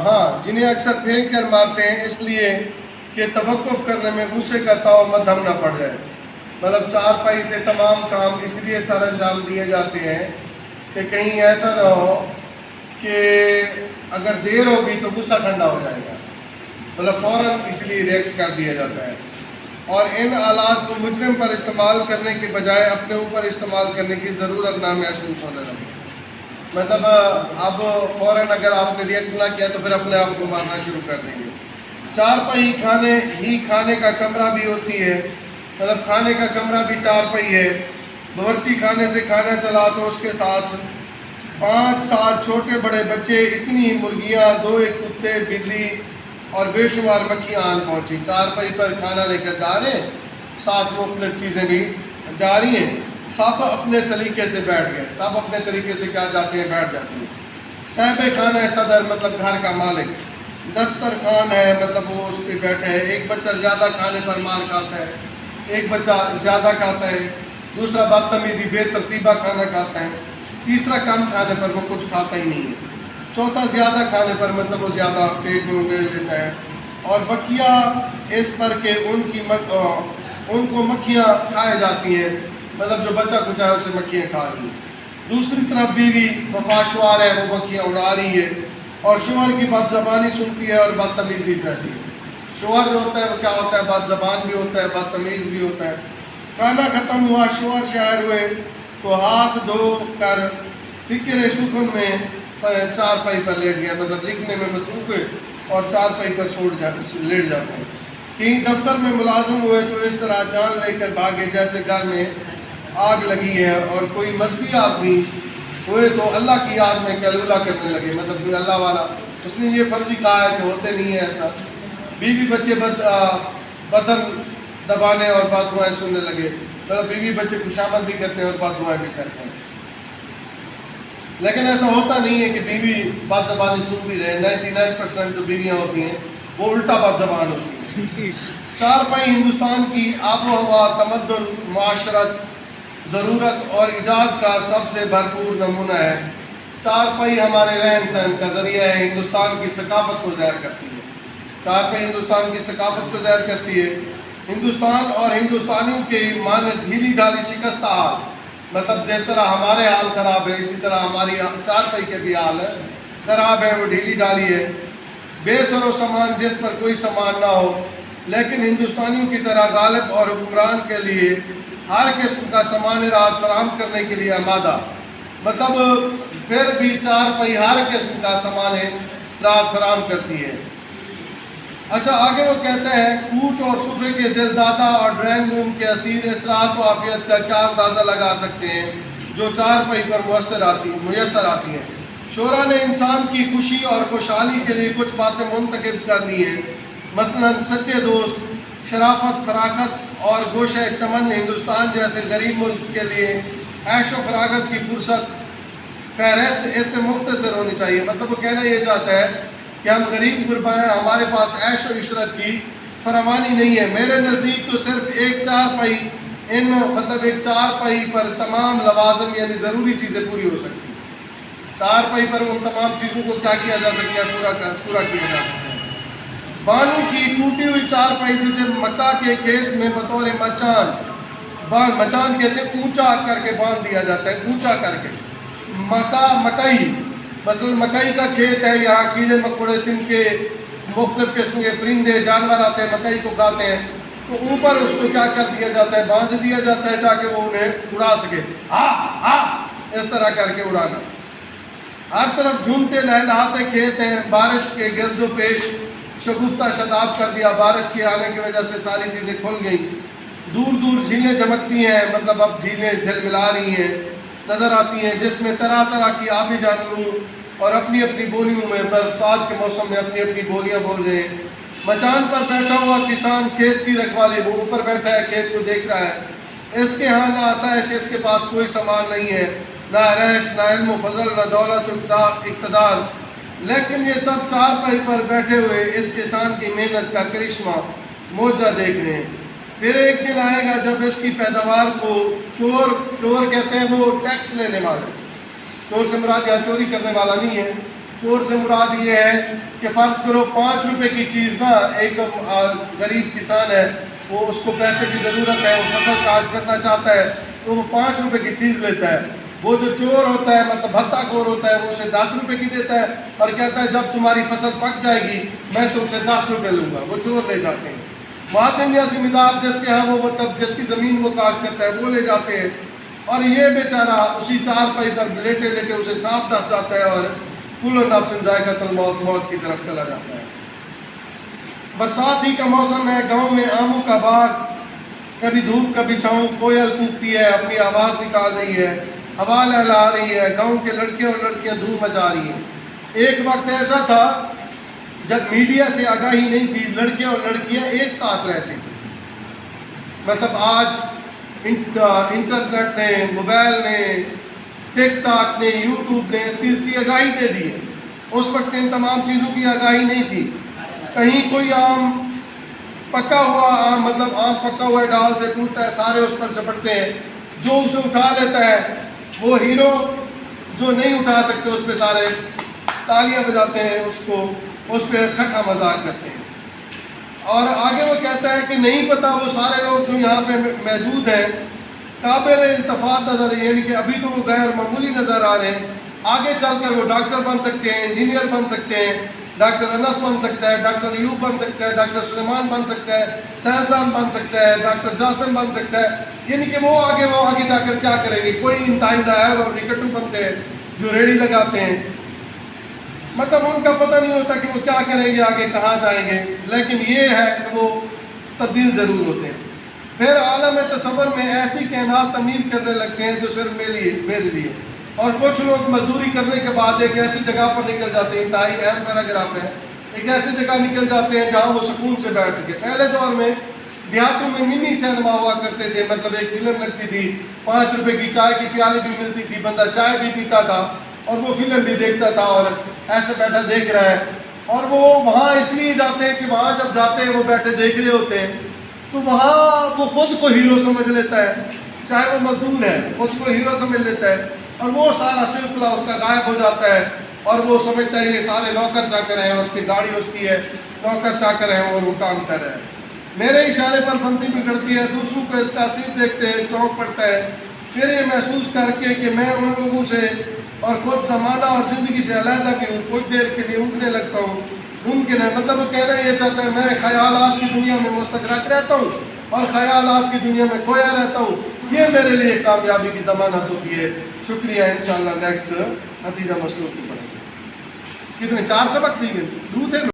ہاں جنہیں اکثر پھینک کر مارتے ہیں اس لیے کہ توقف کرنے میں غصے کا تاؤ مدھم نہ پڑ جائے. مطلب چارپائی سے تمام کام اس لیے سر انجام دیے جاتے ہیں کہ کہیں ایسا نہ ہو کہ اگر دیر ہوگی تو غصہ ٹھنڈا ہو جائے گا. مطلب فوراً اس لیے ریئیکٹ کر دیا جاتا ہے. اور ان آلات کو مجرم پر استعمال کرنے کے بجائے اپنے اوپر استعمال کرنے کی ضرورت نہ محسوس ہونے لگے. مطلب اب فوراً اگر آپ نے ریئیکٹ نہ کیا تو پھر اپنے آپ کو مارنا شروع کر دیں گے. چارپائی کھانے کا کمرہ بھی ہوتی ہے. مطلب کھانے کا کمرہ بھی چارپائی ہے. باورچی خانے سے کھانا چلا تو اس کے ساتھ 5-7 چھوٹے بڑے بچے، اتنی مرغیاں، 2-1 کتے، بلی اور بے شمار مکھیاں آن پہنچی. چارپائی پر کھانا لے کر جا رہے ہیں، ساتھ مختلف چیزیں بھی جا رہی ہیں. سب اپنے سلیقے سے بیٹھ گئے، سب اپنے طریقے سے کیا جاتے ہیں، بیٹھ جاتے ہیں. صاحب خانہ صدر مطلب گھر کا مالک، دسترخوان ہے مطلب وہ اس پہ بیٹھے ہے. ایک بچہ زیادہ کھانے پر مار کھاتا ہے، ایک بچہ زیادہ کھاتا ہے، دوسرا بدتمیزی بے ترتیبہ کھانا کھاتا ہے، تیسرا کم کھانے پر وہ کچھ کھاتا ہی نہیں ہے، چوتھا زیادہ کھانے پر مطلب وہ زیادہ پیٹ میں ڈال لیتا ہے. اور بقیہ اس پر کہ ان کو مکھیاں کھائے جاتی ہیں، مطلب جو بچہ کچھ ہے اسے مکھیاں کھا رہی ہیں. دوسری طرف بیوی وفاشوار ہے، وہ مکھیاں اڑا رہی ہے اور شوہر کی بد زبانی سنتی ہے اور بدتمیزی سہتی ہے. شوہر جو ہوتا ہے وہ کیا ہوتا ہے، بد زبان بھی ہوتا ہے، بدتمیز بھی ہوتا ہے. کھانا ختم ہوا، شوہر شاعر ہوئے تو ہاتھ دھو کر فکر سکون میں چارپائی پر لیٹ گیا. مطلب لکھنے میں مصروف ہوئے اور چارپائی پر لیٹ جاتے ہیں. کہیں دفتر میں ملازم ہوئے تو اس طرح جان لے کر بھاگے جیسے گھر میں آگ لگی ہے. اور کوئی مذہبی آدمی ہوئے تو اللہ کی یاد میں کیلولہ کرنے لگے. مطلب کوئی اللہ والا، اس نے یہ فرضی کہا ہے کہ ہوتے نہیں ہے ایسا. بیوی بچے بدن دبانے اور بد دعائیں سننے لگے. مطلب بیوی بچے خوشامد بھی کرتے ہیں اور بد دعائیں بھی سہتے ہیں. لیکن ایسا ہوتا نہیں ہے کہ بیوی بد زبانی سنتی رہے. 99% جو بیویاں ہوتی ہیں وہ الٹا بد زبان ہوتی ہیں. چارپائی ہندوستان کی آب و ہوا، تمدن، معاشرت، ضرورت اور ایجاد کا سب سے بھرپور نمونہ ہے. چارپائی ہمارے رہن سہن کا ذریعہ ہے، ہندوستان کی ثقافت کو ظاہر کرتی ہے. چارپائی ہندوستان کی ثقافت کو ظاہر کرتی ہے. ہندوستان اور ہندوستانیوں کے مانند ڈھیلی ڈھالی شکستہ حال، مطلب جس طرح ہمارے حال خراب ہے اسی طرح ہماری چارپائی کے بھی حال ہے خراب ہے، وہ ڈھیلی ڈھالی ہے. بے سر و سامان جس پر کوئی سامان نہ ہو، لیکن ہندوستانیوں کی طرح غالب اور حکمران کے لیے ہر قسم کا سامان راحت فراہم کرنے کے لیے آمادہ. مطلب پھر بھی چارپائی ہر قسم کا سامان راحت فراہم کرتی ہے. اچھا آگے وہ کہتا ہے، کوچ اور صفے کے دل دادا اور ڈرائنگ روم کے اسیر اس راحت و عافیت کا کیا اندازہ لگا سکتے ہیں جو چارپائی پر میسر آتی ہیں. شعراء نے انسان کی خوشی اور خوشحالی کے لیے کچھ باتیں منتخب کر دی ہیں. مثلا سچے دوست، شرافت، فراغت اور گوشہ چمن ہندوستان جیسے غریب ملک کے لیے عیش و فراغت کی فرصت فہرست اس سے مختصر ہونی چاہیے. مطلب وہ کہنا یہ چاہتا ہے کہ ہم غریب غربا ہیں، ہمارے پاس عیش و عشرت کی فراوانی نہیں ہے. میرے نزدیک تو صرف ایک چارپائی ایک چارپائی پر تمام لوازم یعنی ضروری چیزیں پوری ہو سکتی ہیں. چارپائی پر ان تمام چیزوں کو کیا کیا جا سکتا ہے، پورا کیا جا سکتا ہے. بانو کی ٹوٹی ہوئی چارپائی جسے مکہ کے کھیت میں بطور مچان کہتے ہیں، اونچا کر کے باندھ دیا جاتا ہے، اونچا کر کے. مکئی، مثلا مکئی کا کھیت ہے، یہاں کیڑے مکوڑے، تنکے، مختلف قسم کے پرندے جانور آتے ہیں، مکئی کو کھاتے ہیں، تو اوپر اس کو کیا کر دیا جاتا ہے، باندھ دیا جاتا ہے تاکہ وہ انہیں اڑا سکے. اس طرح کر کے اڑانا. ہر طرف جھومتے لہلاتے کھیت ہیں، بارش کے گرد و پیش شگفتہ شاداب کر دیا. بارش کے آنے کی وجہ سے ساری چیزیں کھل گئیں. دور دور جھیلیں چمکتی ہیں، مطلب اب جھیلیں جھلملا رہی ہیں، نظر آتی ہیں، جس میں طرح طرح کی آبی جانوروں اور اپنی اپنی بولیوں میں برسات کے موسم میں اپنی اپنی بولیاں بول رہے ہیں. مچان پر بیٹھا ہوا کسان کھیت کی رکھوالی، وہ اوپر بیٹھا ہے، کھیت کو دیکھ رہا ہے. اس کے ہاں نہ آسائش، اس کے پاس کوئی سامان نہیں ہے، نہ رہش، نہ علم و فضل، نہ دولت و اقتدار، لیکن یہ سب چارپائی پر بیٹھے ہوئے اس کسان کی محنت کا کرشمہ موجہ دیکھ رہے ہیں. پھر ایک دن آئے گا جب اس کی پیداوار کو چور کہتے ہیں، وہ ٹیکس لینے والے. چور سے مراد یہاں چوری کرنے والا نہیں ہے، چور سے مراد یہ ہے کہ فرض کرو 5 روپے کی چیز نا، ایک غریب کسان ہے، وہ اس کو پیسے کی ضرورت ہے، وہ فصل کاشت کرنا چاہتا ہے تو وہ 5 روپے کی چیز لیتا ہے. وہ جو چور ہوتا ہے مطلب بھتہ خور ہوتا ہے، وہ اسے 10 روپے کی دیتا ہے اور کہتا ہے جب تمہاری فصل پک جائے گی میں تم سے 10 روپے لوں گا. وہ چور لے جاتے ہیں. مہاتما یا ذمہ دار جس کے ہاں وہ مطلب جس کی زمین وہ کاشت کرتا ہے وہ لے جاتے ہیں، اور یہ بیچارہ اسی 4 پائی پر لیٹے لیٹے اسے سانپ ڈس جاتا ہے اور کل نفس ذائقۃ الموت، موت کی طرف چلا جاتا ہے. برسات ہی کا موسم ہے، گاؤں میں آموں کا باغ، کبھی دھوپ کبھی چھاؤں، کوئل کوکتی ہے، اپنی آواز نکال رہی ہے، ہوا لہلا رہی ہے، گاؤں کے لڑکے اور لڑکیاں دھوم مچا رہی ہیں. ایک وقت ایسا تھا جب میڈیا سے آگاہی نہیں تھی، لڑکے اور لڑکیاں ایک ساتھ رہتے تھے. مطلب آج انٹرنیٹ نے، موبائل نے، ٹک ٹاک نے، یوٹیوب نے اس چیز کی آگاہی دے دی ہے. اس وقت ان تمام چیزوں کی آگاہی نہیں تھی. کہیں کوئی آم پکا ہوا آم، مطلب آم پکا ہوا ڈال سے ٹوٹتا ہے، سارے اس پر سپٹتے ہیں، جو اسے اٹھا لیتا ہے وہ ہیرو، جو نہیں اٹھا سکتے اس پہ سارے تالیاں بجاتے ہیں، اس پہ ٹھٹھا مذاق کرتے ہیں. اور آگے وہ کہتا ہے کہ نہیں پتہ وہ سارے لوگ جو یہاں پہ موجود ہیں قابل التفات نظر، یعنی کہ ابھی تو وہ غیر معمولی نظر آ رہے ہیں، آگے چل کر وہ ڈاکٹر بن سکتے ہیں، انجینئر بن سکتے ہیں، ڈاکٹر انس بن سکتا ہے، ڈاکٹر ایوب بن سکتا ہے، ڈاکٹر سلیمان بن سکتا ہے، سائنسدان بن سکتا ہے، ڈاکٹر جاسم بن سکتا ہے. یعنی کہ وہ آگے جا کر کیا کریں گے؟ کوئی انتہائی نائب اور نکٹو بنتے ہیں جو ریڑھی لگاتے ہیں. مطلب ان کا پتہ نہیں ہوتا کہ وہ کیا کریں گے، آگے کہاں جائیں گے، لیکن یہ ہے کہ وہ تبدیل ضرور ہوتے ہیں. پھر عالم تصور میں ایسی کائنات تعمیر کرنے لگتے ہیں جو صرف میرے لیے. اور کچھ لوگ مزدوری کرنے کے بعد ایک ایسی جگہ پر نکل جاتے ہیں، انتہائی اہم پیراگراف ہے، ایک ایسی جگہ نکل جاتے ہیں جہاں وہ سکون سے بیٹھ سکے. پہلے دور میں دیہاتوں میں منی سینما ہوا کرتے تھے، مطلب ایک فلم لگتی تھی، 5 روپے کی چائے کی پیالے بھی ملتی تھی، بندہ چائے بھی پیتا تھا اور وہ فلم بھی دیکھتا تھا اور ایسے بیٹھا دیکھ رہا ہے. اور وہ وہاں اس لیے جاتے ہیں کہ وہاں جب جاتے ہیں وہ بیٹھے دیکھ رہے ہوتے ہیں تو وہاں وہ خود کو ہیرو سمجھ لیتا ہے، چاہے وہ مزدور ہے خود کو ہیرو سمجھ لیتا ہے، اور وہ سارا سلسلہ اس کا غائب ہو جاتا ہے اور وہ سمجھتا ہے یہ سارے نوکر چاکر ہیں، اس کی گاڑی اس کی ہے، نوکر چاکر ہیں اور وہ کام کر رہے ہیں. میرے اشارے پر بنتی بگڑتی ہے، دوسروں کو اس کا اثر دیکھتے ہیں، چونک پڑتا ہے، پھر یہ محسوس کر کے کہ میں ان لوگوں سے اور خود زمانہ اور زندگی سے علیحدہ بھی ہوں، کچھ دیر کے لیے اٹھنے لگتا ہوں. ممکن ہے، مطلب وہ کہنا یہ چاہتا ہے میں خیالات کی دنیا میں مستغرق رہتا ہوں اور خیالات کی دنیا میں کھویا رہتا ہوں. یہ میرے لیے کامیابی کی ضمانت ہوتی ہے. شکریہ. انشاءاللہ نیکسٹ ختیجہ مسلوق کی پڑھیں گے. کتنے 4 سبق دی گئے؟ 2 تھے.